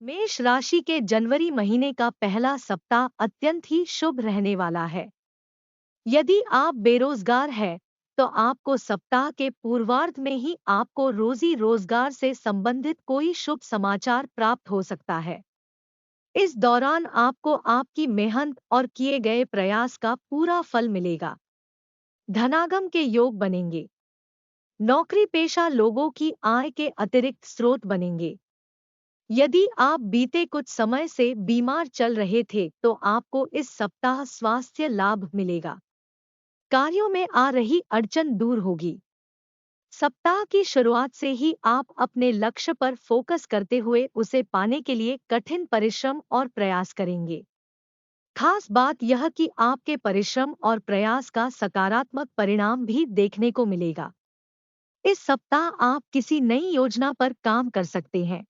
मेष राशि के जनवरी महीने का पहला सप्ताह अत्यंत ही शुभ रहने वाला है। यदि आप बेरोजगार हैं, तो आपको सप्ताह के पूर्वार्ध में ही आपको रोजी रोजगार से संबंधित कोई शुभ समाचार प्राप्त हो सकता है। इस दौरान आपको आपकी मेहनत और किए गए प्रयास का पूरा फल मिलेगा। धनागम के योग बनेंगे। नौकरी पेशा लोगों की आय के अतिरिक्त स्रोत बनेंगे। यदि आप बीते कुछ समय से बीमार चल रहे थे, तो आपको इस सप्ताह स्वास्थ्य लाभ मिलेगा। कार्यों में आ रही अड़चन दूर होगी। सप्ताह की शुरुआत से ही आप अपने लक्ष्य पर फोकस करते हुए उसे पाने के लिए कठिन परिश्रम और प्रयास करेंगे। खास बात यह कि आपके परिश्रम और प्रयास का सकारात्मक परिणाम भी देखने को मिलेगा। इस सप्ताह आप किसी नई योजना पर काम कर सकते हैं।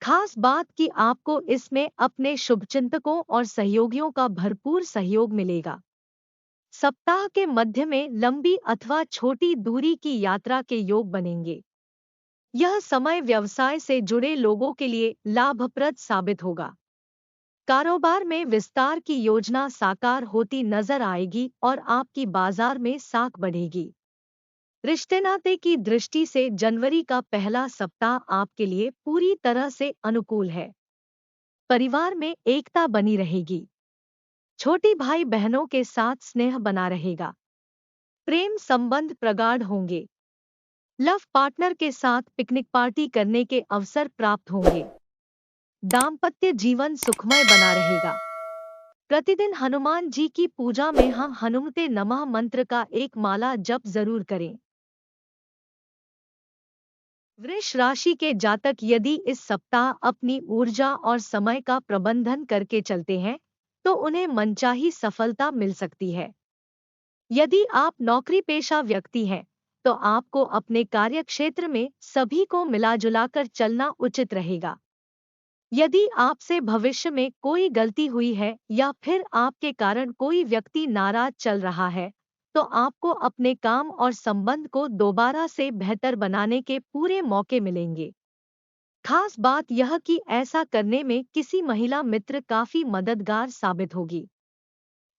खास बात कि आपको इसमें अपने शुभचिंतकों और सहयोगियों का भरपूर सहयोग मिलेगा। सप्ताह के मध्य में लंबी अथवा छोटी दूरी की यात्रा के योग बनेंगे। यह समय व्यवसाय से जुड़े लोगों के लिए लाभप्रद साबित होगा। कारोबार में विस्तार की योजना साकार होती नजर आएगी और आपकी बाजार में साख बढ़ेगी। रिश्ते नाते की दृष्टि से जनवरी का पहला सप्ताह आपके लिए पूरी तरह से अनुकूल है। परिवार में एकता बनी रहेगी। छोटी भाई बहनों के साथ स्नेह बना रहेगा। प्रेम संबंध प्रगाढ़ होंगे। लव पार्टनर के साथ पिकनिक पार्टी करने के अवसर प्राप्त होंगे। दाम्पत्य जीवन सुखमय बना रहेगा। प्रतिदिन हनुमान जी की पूजा में हम हनुमते नमः मंत्र का एक माला जप जरूर करें। वृष राशि के जातक यदि इस सप्ताह अपनी ऊर्जा और समय का प्रबंधन करके चलते हैं, तो उन्हें मनचाही सफलता मिल सकती है। यदि आप नौकरी पेशा व्यक्ति हैं, तो आपको अपने कार्यक्षेत्र में सभी को मिलाजुलाकर चलना उचित रहेगा। यदि आपसे भविष्य में कोई गलती हुई है या फिर आपके कारण कोई व्यक्ति नाराज चल रहा है, तो आपको अपने काम और संबंध को दोबारा से बेहतर बनाने के पूरे मौके मिलेंगे। खास बात यह कि ऐसा करने में किसी महिला मित्र काफी मददगार साबित होगी।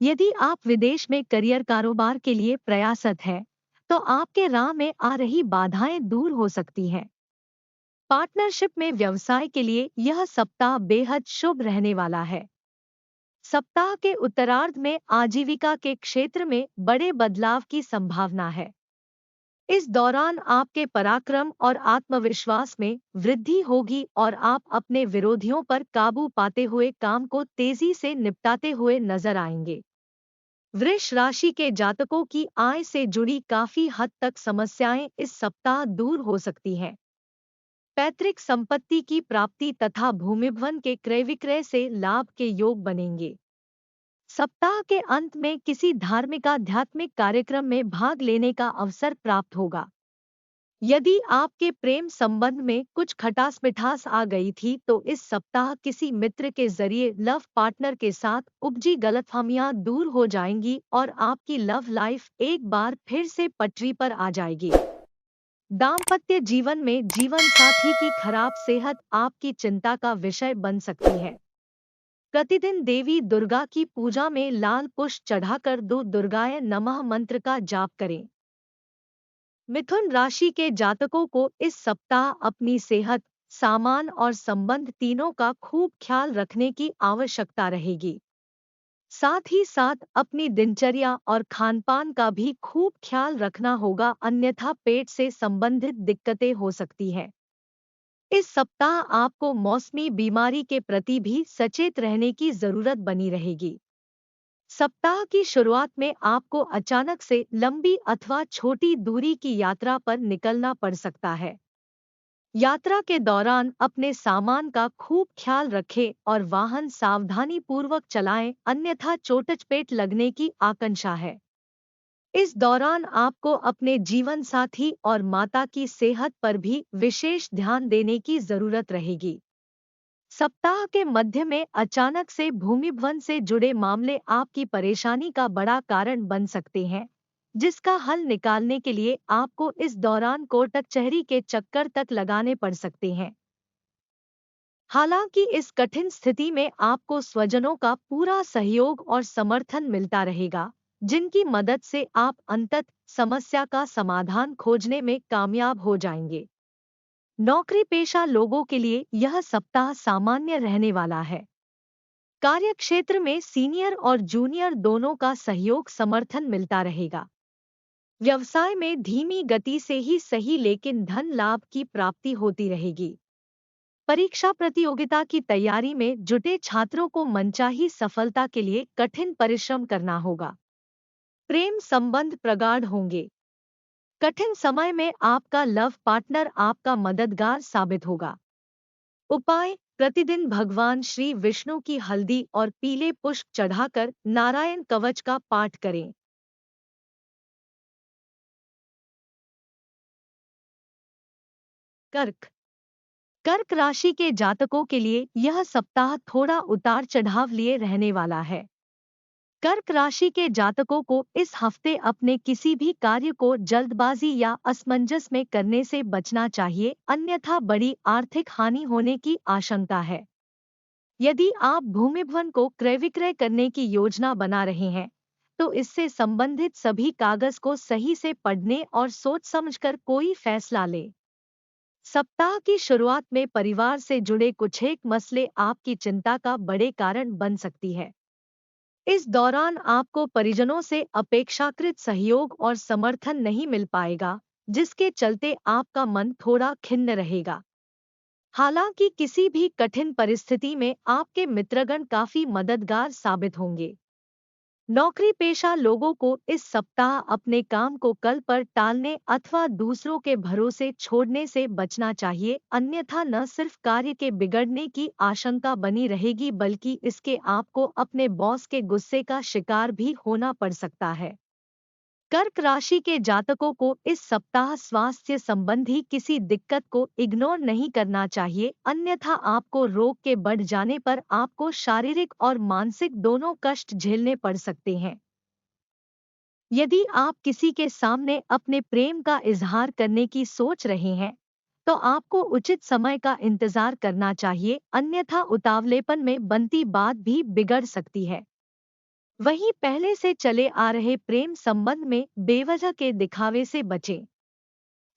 यदि आप विदेश में करियर कारोबार के लिए प्रयासरत हैं, तो आपके राह में आ रही बाधाएं दूर हो सकती हैं। पार्टनरशिप में व्यवसाय के लिए यह सप्ताह बेहद शुभ रहने वाला है। सप्ताह के उत्तरार्ध में आजीविका के क्षेत्र में बड़े बदलाव की संभावना है। इस दौरान आपके पराक्रम और आत्मविश्वास में वृद्धि होगी और आप अपने विरोधियों पर काबू पाते हुए काम को तेजी से निपटाते हुए नजर आएंगे। वृष राशि के जातकों की आय से जुड़ी काफी हद तक समस्याएं इस सप्ताह दूर हो सकती हैं। पैतृक संपत्ति की प्राप्ति तथा भूमिभवन के क्रय विक्रय से लाभ के योग बनेंगे। सप्ताह के अंत में किसी धार्मिक आध्यात्मिक कार्यक्रम में भाग लेने का अवसर प्राप्त होगा। यदि आपके प्रेम संबंध में कुछ खटास मिठास आ गई थी, तो इस सप्ताह किसी मित्र के जरिए लव पार्टनर के साथ उपजी गलतफहमियां दूर हो जाएंगी और आपकी लव लाइफ एक बार फिर से पटरी पर आ जाएगी। दाम्पत्य जीवन में जीवन साथी की खराब सेहत आपकी चिंता का विषय बन सकती है। प्रतिदिन देवी दुर्गा की पूजा में लाल पुष्प चढ़ाकर दो दुर्गाय नमः मंत्र का जाप करें। मिथुन राशि के जातकों को इस सप्ताह अपनी सेहत, सामान और संबंध तीनों का खूब ख्याल रखने की आवश्यकता रहेगी। साथ ही साथ अपनी दिनचर्या और खानपान का भी खूब ख्याल रखना होगा, अन्यथा पेट से संबंधित दिक्कतें हो सकती हैं। इस सप्ताह आपको मौसमी बीमारी के प्रति भी सचेत रहने की जरूरत बनी रहेगी। सप्ताह की शुरुआत में आपको अचानक से लंबी अथवा छोटी दूरी की यात्रा पर निकलना पड़ सकता है। यात्रा के दौरान अपने सामान का खूब ख्याल रखें और वाहन सावधानी पूर्वक चलाएं, अन्यथा चोट-चपेट लगने की आशंका है। इस दौरान आपको अपने जीवन साथी और माता की सेहत पर भी विशेष ध्यान देने की जरूरत रहेगी। सप्ताह के मध्य में अचानक से भूमिभवन से जुड़े मामले आपकी परेशानी का बड़ा कारण बन सकते हैं, जिसका हल निकालने के लिए आपको इस दौरान कोर्ट कचहरी के चक्कर तक लगाने पड़ सकते हैं। हालांकि इस कठिन स्थिति में आपको स्वजनों का पूरा सहयोग और समर्थन मिलता रहेगा, जिनकी मदद से आप अंततः समस्या का समाधान खोजने में कामयाब हो जाएंगे। नौकरी पेशा लोगों के लिए यह सप्ताह सामान्य रहने वाला है। कार्यक्षेत्र में सीनियर और जूनियर दोनों का सहयोग समर्थन मिलता रहेगा। व्यवसाय में धीमी गति से ही सही लेकिन धन लाभ की प्राप्ति होती रहेगी। परीक्षा प्रतियोगिता की तैयारी में जुटे छात्रों को मनचाही सफलता के लिए कठिन परिश्रम करना होगा। प्रेम संबंध प्रगाढ़ होंगे। कठिन समय में आपका लव पार्टनर आपका मददगार साबित होगा। उपाय: प्रतिदिन भगवान श्री विष्णु की हल्दी और पीले पुष्प चढ़ाकर नारायण कवच का पाठ करें। कर्क कर्क राशि के जातकों के लिए यह सप्ताह थोड़ा उतार चढ़ाव लिए रहने वाला है। कर्क राशि के जातकों को इस हफ्ते अपने किसी भी कार्य को जल्दबाजी या असमंजस में करने से बचना चाहिए, अन्यथा बड़ी आर्थिक हानि होने की आशंका है। यदि आप भूमि भवन को क्रय विक्रय करने की योजना बना रहे हैं, तो इससे संबंधित सभी कागज को सही से पढ़ने और सोच समझकर कोई फैसला लें। सप्ताह की शुरुआत में परिवार से जुड़े कुछ एक मसले आपकी चिंता का बड़े कारण बन सकती है। इस दौरान आपको परिजनों से अपेक्षाकृत सहयोग और समर्थन नहीं मिल पाएगा, जिसके चलते आपका मन थोड़ा खिन्न रहेगा। हालांकि किसी भी कठिन परिस्थिति में आपके मित्रगण काफी मददगार साबित होंगे। नौकरी पेशा लोगों को इस सप्ताह अपने काम को कल पर टालने अथवा दूसरों के भरोसे छोड़ने से बचना चाहिए, अन्यथा न सिर्फ कार्य के बिगड़ने की आशंका बनी रहेगी बल्कि इसके आपको अपने बॉस के गुस्से का शिकार भी होना पड़ सकता है। कर्क राशि के जातकों को इस सप्ताह स्वास्थ्य संबंधी किसी दिक्कत को इग्नोर नहीं करना चाहिए, अन्यथा आपको रोग के बढ़ जाने पर आपको शारीरिक और मानसिक दोनों कष्ट झेलने पड़ सकते हैं। यदि आप किसी के सामने अपने प्रेम का इजहार करने की सोच रहे हैं, तो आपको उचित समय का इंतजार करना चाहिए, अन्यथा उतावलेपन में बनती बात भी बिगड़ सकती है। वहीं पहले से चले आ रहे प्रेम संबंध में बेवजह के दिखावे से बचें।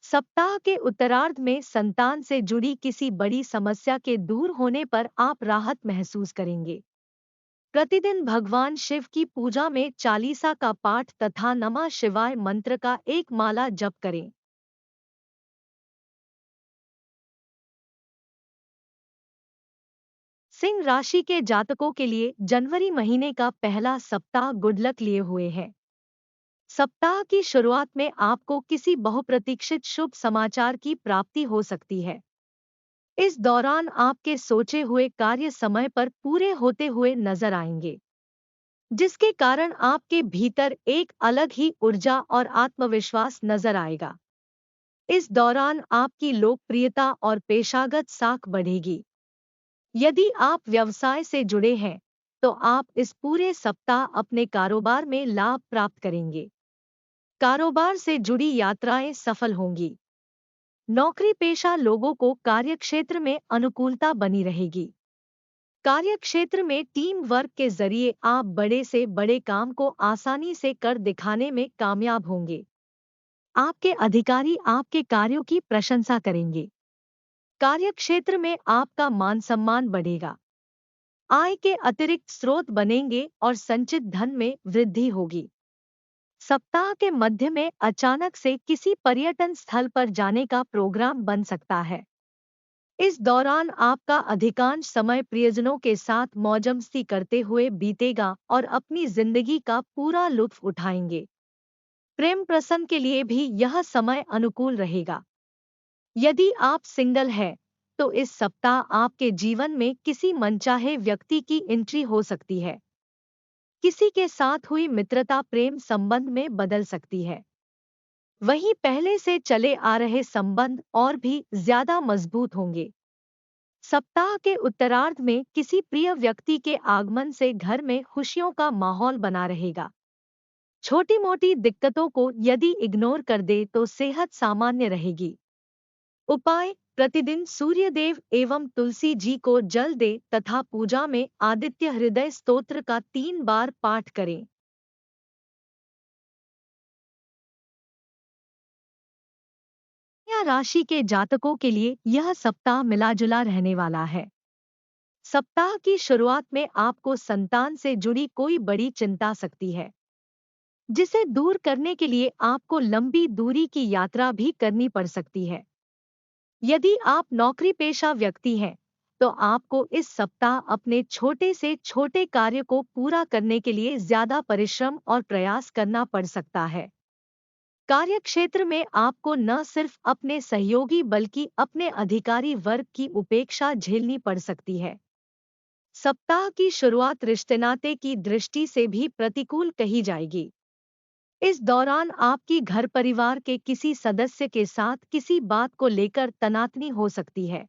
सप्ताह के उत्तरार्ध में संतान से जुड़ी किसी बड़ी समस्या के दूर होने पर आप राहत महसूस करेंगे। प्रतिदिन भगवान शिव की पूजा में चालीसा का पाठ तथा नमः शिवाय मंत्र का एक माला जप करें। सिंह राशि के जातकों के लिए जनवरी महीने का पहला सप्ताह गुड लक लिए हुए है। सप्ताह की शुरुआत में आपको किसी बहुप्रतीक्षित शुभ समाचार की प्राप्ति हो सकती है। इस दौरान आपके सोचे हुए कार्य समय पर पूरे होते हुए नजर आएंगे, जिसके कारण आपके भीतर एक अलग ही ऊर्जा और आत्मविश्वास नजर आएगा। इस दौरान आपकी लोकप्रियता और पेशागत साख बढ़ेगी। यदि आप व्यवसाय से जुड़े हैं, तो आप इस पूरे सप्ताह अपने कारोबार में लाभ प्राप्त करेंगे। कारोबार से जुड़ी यात्राएं सफल होंगी। नौकरी पेशा लोगों को कार्यक्षेत्र में अनुकूलता बनी रहेगी। कार्यक्षेत्र में टीम वर्क के जरिए आप बड़े से बड़े काम को आसानी से कर दिखाने में कामयाब होंगे। आपके अधिकारी आपके कार्यों की प्रशंसा करेंगे। कार्यक्षेत्र में आपका मान सम्मान बढ़ेगा। आय के अतिरिक्त स्रोत बनेंगे और संचित धन में वृद्धि होगी। सप्ताह के मध्य में अचानक से किसी पर्यटन स्थल पर जाने का प्रोग्राम बन सकता है। इस दौरान आपका अधिकांश समय प्रियजनों के साथ मौजमस्ती करते हुए बीतेगा और अपनी जिंदगी का पूरा लुत्फ उठाएंगे। प्रेम प्रसंग के लिए भी यह समय अनुकूल रहेगा। यदि आप सिंगल हैं, तो इस सप्ताह आपके जीवन में किसी मनचाहे व्यक्ति की एंट्री हो सकती है। किसी के साथ हुई मित्रता प्रेम संबंध में बदल सकती है। वहीं पहले से चले आ रहे संबंध और भी ज्यादा मजबूत होंगे। सप्ताह के उत्तरार्ध में किसी प्रिय व्यक्ति के आगमन से घर में खुशियों का माहौल बना रहेगा। छोटी मोटी दिक्कतों को यदि इग्नोर कर दे तो सेहत सामान्य रहेगी। उपाय: प्रतिदिन सूर्यदेव एवं तुलसी जी को जल दे तथा पूजा में आदित्य हृदय स्तोत्र का 3 बार पाठ करें। कन्या राशि के जातकों के लिए यह सप्ताह मिलाजुला रहने वाला है। सप्ताह की शुरुआत में आपको संतान से जुड़ी कोई बड़ी चिंता सकती है, जिसे दूर करने के लिए आपको लंबी दूरी की यात्रा भी करनी पड़ सकती है। यदि आप नौकरी पेशा व्यक्ति हैं, तो आपको इस सप्ताह अपने छोटे से छोटे कार्य को पूरा करने के लिए ज्यादा परिश्रम और प्रयास करना पड़ सकता है। कार्यक्षेत्र में आपको न सिर्फ अपने सहयोगी बल्कि अपने अधिकारी वर्ग की उपेक्षा झेलनी पड़ सकती है। सप्ताह की शुरुआत रिश्ते नाते की दृष्टि से भी प्रतिकूल कही जाएगी। इस दौरान आपकी घर परिवार के किसी सदस्य के साथ किसी बात को लेकर तनातनी हो सकती है।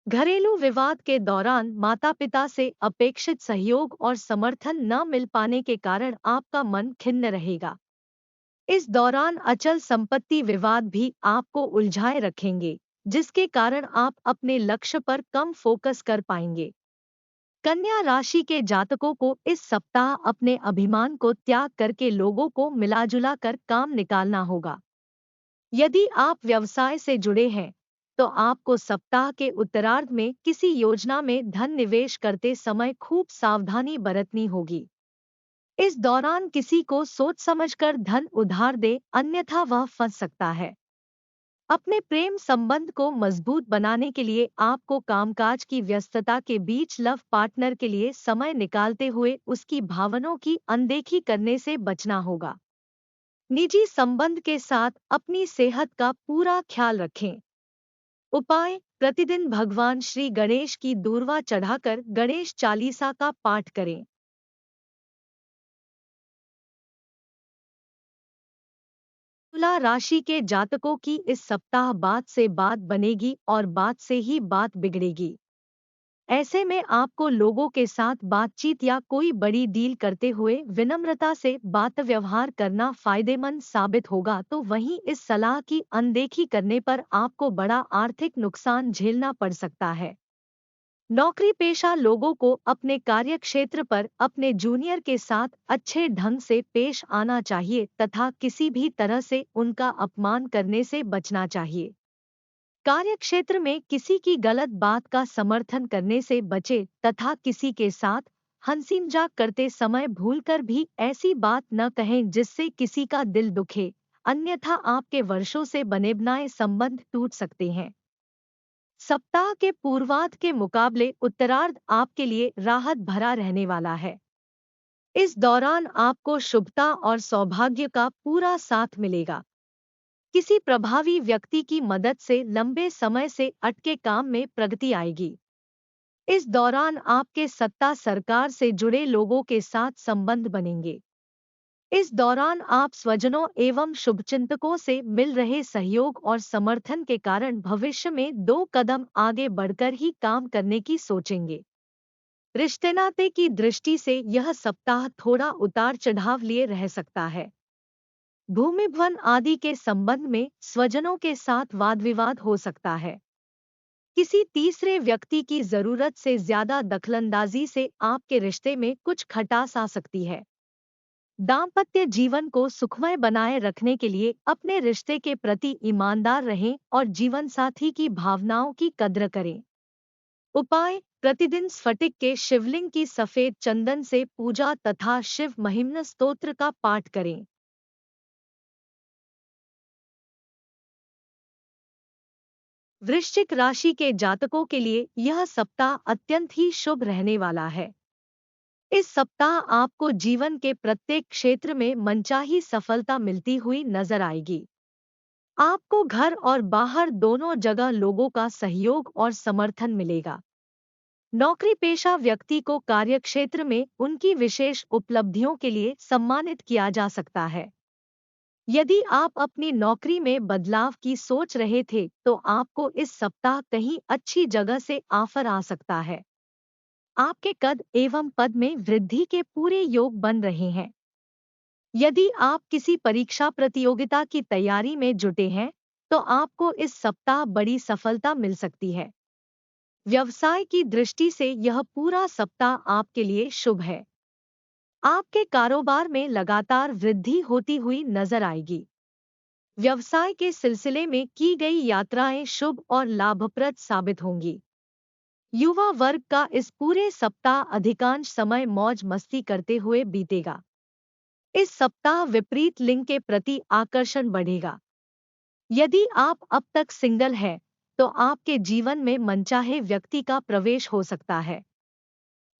घरेलू विवाद के दौरान माता-पिता से अपेक्षित सहयोग और समर्थन न मिल पाने के कारण आपका मन खिन्न रहेगा। इस दौरान अचल संपत्ति विवाद भी आपको उलझाए रखेंगे, जिसके कारण आप अपने लक्ष्य पर कम फोकस कर पाएंगे। कन्या राशि के जातकों को इस सप्ताह अपने अभिमान को त्याग करके लोगों को मिलाजुला कर काम निकालना होगा। यदि आप व्यवसाय से जुड़े हैं, तो आपको सप्ताह के उत्तरार्ध में किसी योजना में धन निवेश करते समय खूब सावधानी बरतनी होगी। इस दौरान किसी को सोच समझकर धन उधार दे, अन्यथा वह फंस सकता है। अपने प्रेम संबंध को मजबूत बनाने के लिए आपको कामकाज की व्यस्तता के बीच लव पार्टनर के लिए समय निकालते हुए उसकी भावनाओं की अनदेखी करने से बचना होगा। निजी संबंध के साथ अपनी सेहत का पूरा ख्याल रखें। उपाय: प्रतिदिन भगवान श्री गणेश की दूर्वा चढ़ाकर गणेश चालीसा का पाठ करें। तुला राशि के जातकों की इस सप्ताह बात से बात बनेगी और बात से ही बात बिगड़ेगी। ऐसे में आपको लोगों के साथ बातचीत या कोई बड़ी डील करते हुए विनम्रता से बात व्यवहार करना फायदेमंद साबित होगा, तो वहीं इस सलाह की अनदेखी करने पर आपको बड़ा आर्थिक नुकसान झेलना पड़ सकता है। नौकरी पेशा लोगों को अपने कार्यक्षेत्र पर अपने जूनियर के साथ अच्छे ढंग से पेश आना चाहिए तथा किसी भी तरह से उनका अपमान करने से बचना चाहिए। कार्यक्षेत्र में किसी की गलत बात का समर्थन करने से बचे तथा किसी के साथ हंसी मजाक करते समय भूलकर भी ऐसी बात न कहें जिससे किसी का दिल दुखे, अन्यथा आपके वर्षों से बने बनाए संबंध टूट सकते हैं। सप्ताह के पूर्वार्ध के मुकाबले उत्तरार्ध आपके लिए राहत भरा रहने वाला है। इस दौरान आपको शुभता और सौभाग्य का पूरा साथ मिलेगा। किसी प्रभावी व्यक्ति की मदद से लंबे समय से अटके काम में प्रगति आएगी। इस दौरान आपके सत्ता सरकार से जुड़े लोगों के साथ संबंध बनेंगे। इस दौरान आप स्वजनों एवं शुभचिंतकों से मिल रहे सहयोग और समर्थन के कारण भविष्य में 2 कदम आगे बढ़कर ही काम करने की सोचेंगे। रिश्ते नाते की दृष्टि से यह सप्ताह थोड़ा उतार चढ़ाव लिए रह सकता है। भूमि भवन आदि के संबंध में स्वजनों के साथ वाद विवाद हो सकता है। किसी तीसरे व्यक्ति की जरूरत से ज्यादा दखलंदाजी से आपके रिश्ते में कुछ खटास आ सकती है। दाम्पत्य जीवन को सुखमय बनाए रखने के लिए अपने रिश्ते के प्रति ईमानदार रहें और जीवन साथी की भावनाओं की कद्र करें। उपाय: प्रतिदिन स्फटिक के शिवलिंग की सफेद चंदन से पूजा तथा शिव महिम्न स्तोत्र का पाठ करें। वृश्चिक राशि के जातकों के लिए यह सप्ताह अत्यंत ही शुभ रहने वाला है। इस सप्ताह आपको जीवन के प्रत्येक क्षेत्र में मनचाही सफलता मिलती हुई नजर आएगी। आपको घर और बाहर दोनों जगह लोगों का सहयोग और समर्थन मिलेगा। नौकरी पेशा व्यक्ति को कार्यक्षेत्र में उनकी विशेष उपलब्धियों के लिए सम्मानित किया जा सकता है। यदि आप अपनी नौकरी में बदलाव की सोच रहे थे, तो आपको इस सप्ताह कहीं अच्छी जगह से ऑफर आ सकता है। आपके कद एवं पद में वृद्धि के पूरे योग बन रहे हैं। यदि आप किसी परीक्षा प्रतियोगिता की तैयारी में जुटे हैं, तो आपको इस सप्ताह बड़ी सफलता मिल सकती है। व्यवसाय की दृष्टि से यह पूरा सप्ताह आपके लिए शुभ है। आपके कारोबार में लगातार वृद्धि होती हुई नजर आएगी। व्यवसाय के सिलसिले में की गई यात्राएं शुभ और लाभप्रद साबित होंगी। युवा वर्ग का इस पूरे सप्ताह अधिकांश समय मौज मस्ती करते हुए बीतेगा। इस सप्ताह विपरीत लिंग के प्रति आकर्षण बढ़ेगा। यदि आप अब तक सिंगल हैं, तो आपके जीवन में मनचाहे व्यक्ति का प्रवेश हो सकता है।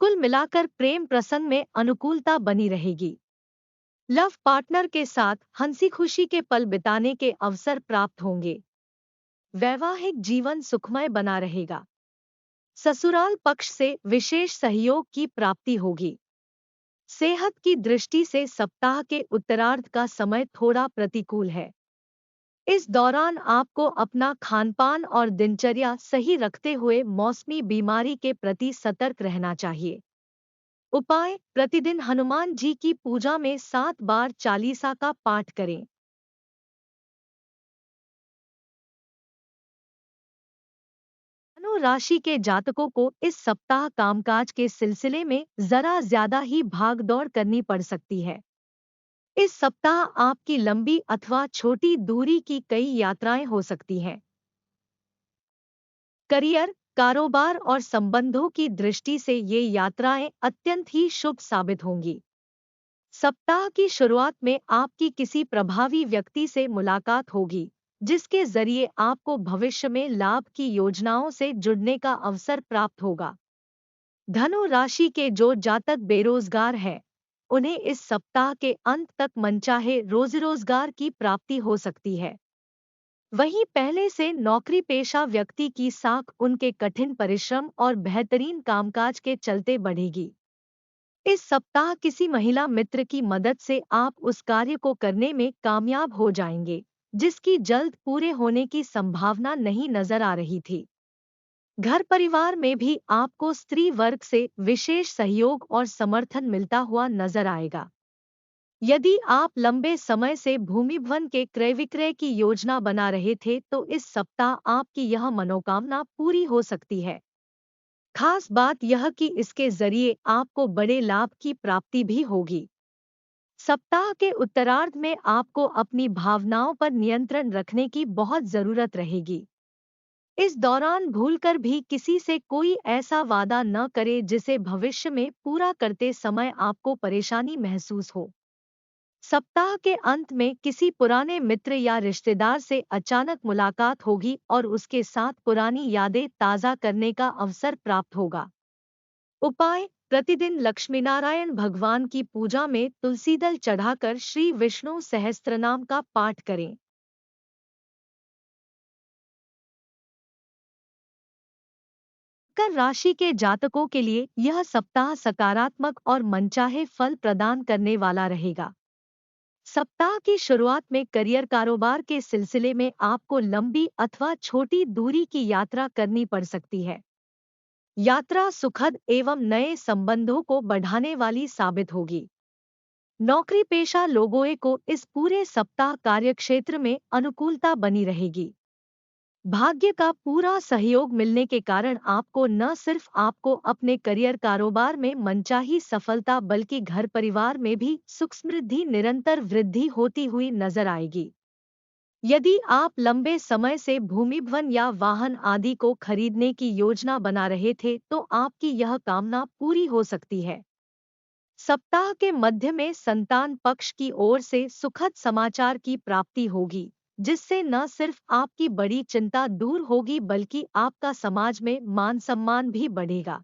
कुल मिलाकर प्रेम प्रसंग में अनुकूलता बनी रहेगी। लव पार्टनर के साथ हंसी खुशी के पल बिताने के अवसर प्राप्त होंगे। वैवाहिक जीवन सुखमय बना रहेगा। ससुराल पक्ष से विशेष सहयोग की प्राप्ति होगी। सेहत की दृष्टि से सप्ताह के उत्तरार्ध का समय थोड़ा प्रतिकूल है। इस दौरान आपको अपना खानपान और दिनचर्या सही रखते हुए मौसमी बीमारी के प्रति सतर्क रहना चाहिए। उपाय: प्रतिदिन हनुमान जी की पूजा में 7 बार चालीसा का पाठ करें। धनु राशि के जातकों को इस सप्ताह कामकाज के सिलसिले में जरा ज्यादा ही भागदौड़ करनी पड़ सकती है। इस सप्ताह आपकी लंबी अथवा छोटी दूरी की कई यात्राएं हो सकती हैं। करियर, कारोबार और संबंधों की दृष्टि से ये यात्राएं अत्यंत ही शुभ साबित होंगी। सप्ताह की शुरुआत में आपकी किसी प्रभावी व्यक्ति से मुलाकात होगी, जिसके जरिए आपको भविष्य में लाभ की योजनाओं से जुड़ने का अवसर प्राप्त होगा। धनु राशि के जो जातक बेरोजगार हैं, उन्हें इस सप्ताह के अंत तक मनचाहे रोजगार की प्राप्ति हो सकती है। वहीं पहले से नौकरी पेशा व्यक्ति की साख उनके कठिन परिश्रम और बेहतरीन कामकाज के चलते बढ़ेगी। इस सप्ताह किसी महिला मित्र की मदद से आप उस कार्य को करने में कामयाब हो जाएंगे, जिसकी जल्द पूरे होने की संभावना नहीं नजर आ रही थी। घर परिवार में भी आपको स्त्री वर्ग से विशेष सहयोग और समर्थन मिलता हुआ नजर आएगा। यदि आप लंबे समय से भूमि भवन के क्रय विक्रय की योजना बना रहे थे, तो इस सप्ताह आपकी यह मनोकामना पूरी हो सकती है। खास बात यह कि इसके जरिए आपको बड़े लाभ की प्राप्ति भी होगी। सप्ताह के उत्तरार्ध में आपको अपनी भावनाओं पर नियंत्रण रखने की बहुत जरूरत रहेगी। इस दौरान भूलकर भी किसी से कोई ऐसा वादा न करें जिसे भविष्य में पूरा करते समय आपको परेशानी महसूस हो। सप्ताह के अंत में किसी पुराने मित्र या रिश्तेदार से अचानक मुलाकात होगी और उसके साथ पुरानी यादें ताज़ा करने का अवसर प्राप्त होगा। उपाय: प्रतिदिन लक्ष्मीनारायण भगवान की पूजा में तुलसी दल चढ़ाकर श्री विष्णु सहस्त्रनाम का पाठ करें। मकर राशि के जातकों के लिए यह सप्ताह सकारात्मक और मनचाहे फल प्रदान करने वाला रहेगा। सप्ताह की शुरुआत में करियर कारोबार के सिलसिले में आपको लंबी अथवा छोटी दूरी की यात्रा करनी पड़ सकती है। यात्रा सुखद एवं नए संबंधों को बढ़ाने वाली साबित होगी। नौकरी पेशा लोगों को इस पूरे सप्ताह कार्यक्षेत्र में अनुकूलता बनी रहेगी। भाग्य का पूरा सहयोग मिलने के कारण आपको न सिर्फ आपको अपने करियर कारोबार में मनचाही सफलता बल्कि घर परिवार में भी सुख समृद्धि निरंतर वृद्धि होती हुई नजर आएगी। यदि आप लंबे समय से भूमि भवन या वाहन आदि को खरीदने की योजना बना रहे थे, तो आपकी यह कामना पूरी हो सकती है। सप्ताह के मध्य में संतान पक्ष की ओर से सुखद समाचार की प्राप्ति होगी, जिससे न सिर्फ आपकी बड़ी चिंता दूर होगी बल्कि आपका समाज में मान सम्मान भी बढ़ेगा।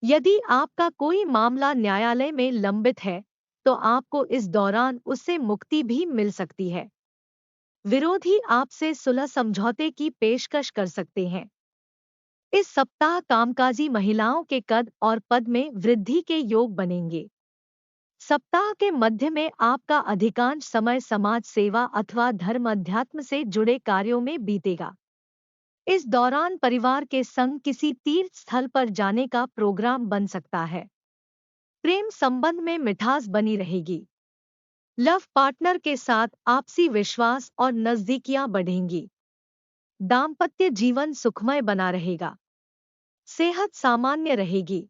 यदि आपका कोई मामला न्यायालय में लंबित है, तो आपको इस दौरान उससे मुक्ति भी मिल सकती है। विरोधी आपसे सुलह समझौते की पेशकश कर सकते हैं। इस सप्ताह कामकाजी महिलाओं के कद और पद में वृद्धि के योग बनेंगे। सप्ताह के मध्य में आपका अधिकांश समय समाज सेवा अथवा धर्म अध्यात्म से जुड़े कार्यों में बीतेगा। इस दौरान परिवार के संग किसी तीर्थ स्थल पर जाने का प्रोग्राम बन सकता है। प्रेम संबंध में मिठास बनी रहेगी। लव पार्टनर के साथ आपसी विश्वास और नजदीकियां बढ़ेंगी। दाम्पत्य जीवन सुखमय बना रहेगा। सेहत सामान्य रहेगी।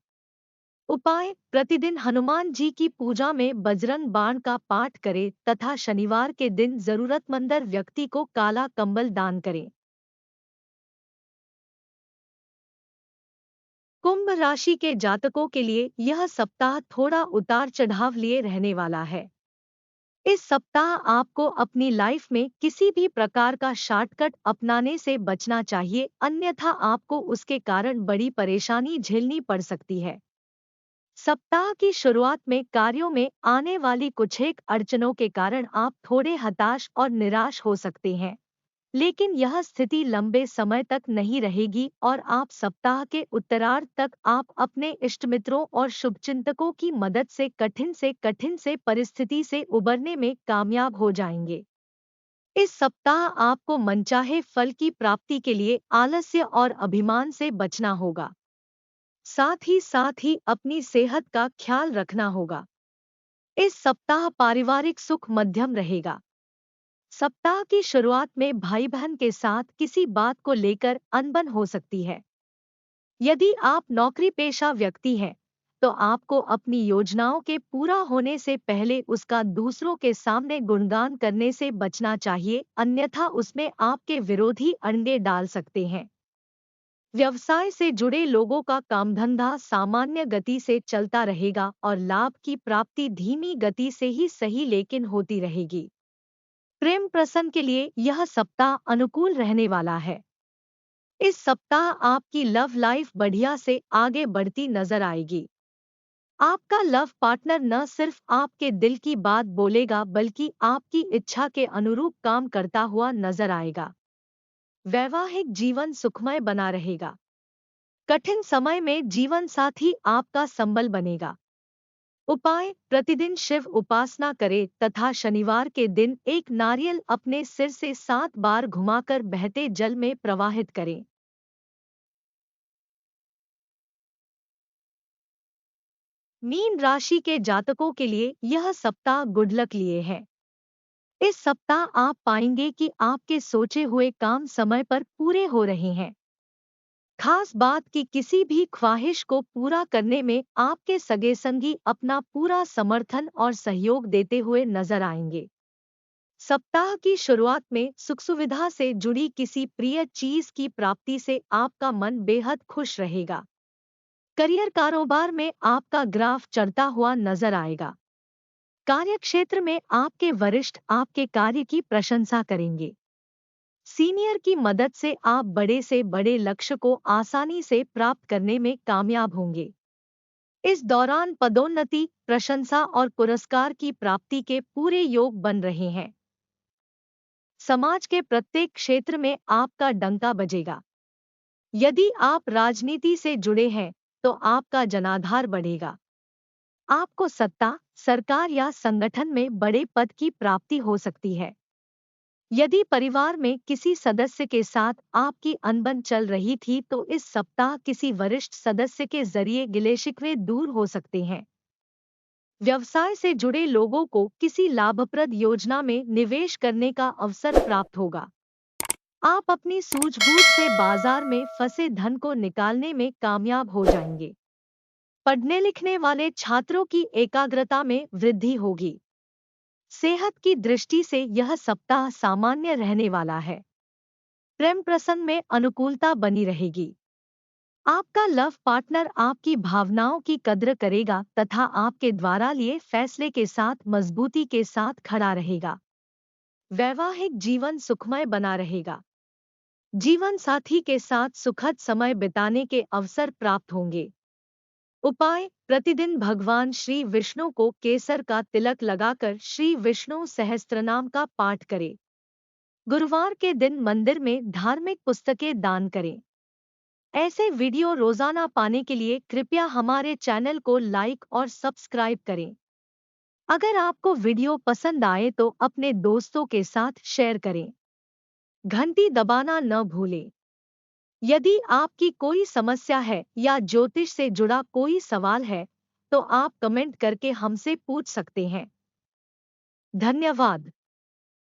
उपाय: प्रतिदिन हनुमान जी की पूजा में बजरंग बाण का पाठ करें तथा शनिवार के दिन जरूरतमंद व्यक्ति को काला कंबल दान करें। कुंभ राशि के जातकों के लिए यह सप्ताह थोड़ा उतार चढ़ाव लिए रहने वाला है। इस सप्ताह आपको अपनी लाइफ में किसी भी प्रकार का शॉर्टकट अपनाने से बचना चाहिए, अन्यथा आपको उसके कारण बड़ी परेशानी झेलनी पड़ सकती है। सप्ताह की शुरुआत में कार्यों में आने वाली कुछ एक अड़चनों के कारण आप थोड़े हताश और निराश हो सकते हैं, लेकिन यह स्थिति लंबे समय तक नहीं रहेगी और आप सप्ताह के उत्तरार्ध तक आप अपने इष्टमित्रों और शुभचिंतकों की मदद से कठिन से परिस्थिति से उबरने में कामयाब हो जाएंगे। इस सप्ताह आपको मनचाहे फल की प्राप्ति के लिए आलस्य और अभिमान से बचना होगा। साथ ही अपनी सेहत का ख्याल रखना होगा। इस सप्ताह पारिवारिक सुख मध्यम रहेगा। सप्ताह की शुरुआत में भाई बहन के साथ किसी बात को लेकर अनबन हो सकती है। यदि आप नौकरी पेशा व्यक्ति हैं, तो आपको अपनी योजनाओं के पूरा होने से पहले उसका दूसरों के सामने गुणगान करने से बचना चाहिए, अन्यथा उसमें आपके विरोधी अंडे डाल सकते हैं। व्यवसाय से जुड़े लोगों का कामधंधा सामान्य गति से चलता रहेगा और लाभ की प्राप्ति धीमी गति से ही सही लेकिन होती रहेगी। प्रेम प्रसंग के लिए यह सप्ताह अनुकूल रहने वाला है। इस सप्ताह आपकी लव लाइफ बढ़िया से आगे बढ़ती नजर आएगी। आपका लव पार्टनर न सिर्फ आपके दिल की बात बोलेगा बल्कि आपकी इच्छा के अनुरूप काम करता हुआ नजर आएगा। वैवाहिक जीवन सुखमय बना रहेगा। कठिन समय में जीवन साथी आपका संबल बनेगा। उपाय: प्रतिदिन शिव उपासना करें तथा शनिवार के दिन एक नारियल अपने सिर से 7 बार घुमाकर बहते जल में प्रवाहित करें। मीन राशि के जातकों के लिए यह सप्ताह गुड लक लिए है। इस सप्ताह आप पाएंगे कि आपके सोचे हुए काम समय पर पूरे हो रहे हैं। खास बात कि किसी भी ख्वाहिश को पूरा करने में आपके सगे संगी अपना पूरा समर्थन और सहयोग देते हुए नजर आएंगे। सप्ताह की शुरुआत में सुख सुविधा से जुड़ी किसी प्रिय चीज की प्राप्ति से आपका मन बेहद खुश रहेगा। करियर कारोबार में आपका ग्राफ चढ़ता हुआ नजर आएगा। कार्यक्षेत्र में आपके वरिष्ठ आपके कार्य की प्रशंसा करेंगे। सीनियर की मदद से आप बड़े से बड़े लक्ष्य को आसानी से प्राप्त करने में कामयाब होंगे। इस दौरान पदोन्नति, प्रशंसा और पुरस्कार की प्राप्ति के पूरे योग बन रहे हैं। समाज के प्रत्येक क्षेत्र में आपका डंका बजेगा। यदि आप राजनीति से जुड़े हैं, तो आपका जनाधार बढ़ेगा। आपको सत्ता, सरकार या संगठन में बड़े पद की प्राप्ति हो सकती है। यदि परिवार में किसी सदस्य के साथ आपकी अनबन चल रही थी, तो इस सप्ताह किसी वरिष्ठ सदस्य के जरिए गिले शिकवे दूर हो सकते हैं। व्यवसाय से जुड़े लोगों को किसी लाभप्रद योजना में निवेश करने का अवसर प्राप्त होगा। आप अपनी सूझबूझ से बाजार में फंसे धन को निकालने में कामयाब हो जाएंगे। पढ़ने लिखने वाले छात्रों की एकाग्रता में वृद्धि होगी। सेहत की दृष्टि से यह सप्ताह सामान्य रहने वाला है। प्रेम प्रसंग में अनुकूलता बनी रहेगी। आपका लव पार्टनर आपकी भावनाओं की कद्र करेगा तथा आपके द्वारा लिए फैसले के साथ मजबूती के साथ खड़ा रहेगा। वैवाहिक जीवन सुखमय बना रहेगा। जीवन साथी के साथ सुखद समय बिताने के अवसर प्राप्त होंगे। उपाय: प्रतिदिन भगवान श्री विष्णु को केसर का तिलक लगाकर श्री विष्णु सहस्त्रनाम का पाठ करें। गुरुवार के दिन मंदिर में धार्मिक पुस्तकें दान करें। ऐसे वीडियो रोजाना पाने के लिए कृपया हमारे चैनल को लाइक और सब्सक्राइब करें। अगर आपको वीडियो पसंद आए तो अपने दोस्तों के साथ शेयर करें। घंटी दबाना न भूलें। यदि आपकी कोई समस्या है या ज्योतिष से जुड़ा कोई सवाल है, तो आप कमेंट करके हमसे पूछ सकते हैं। धन्यवाद।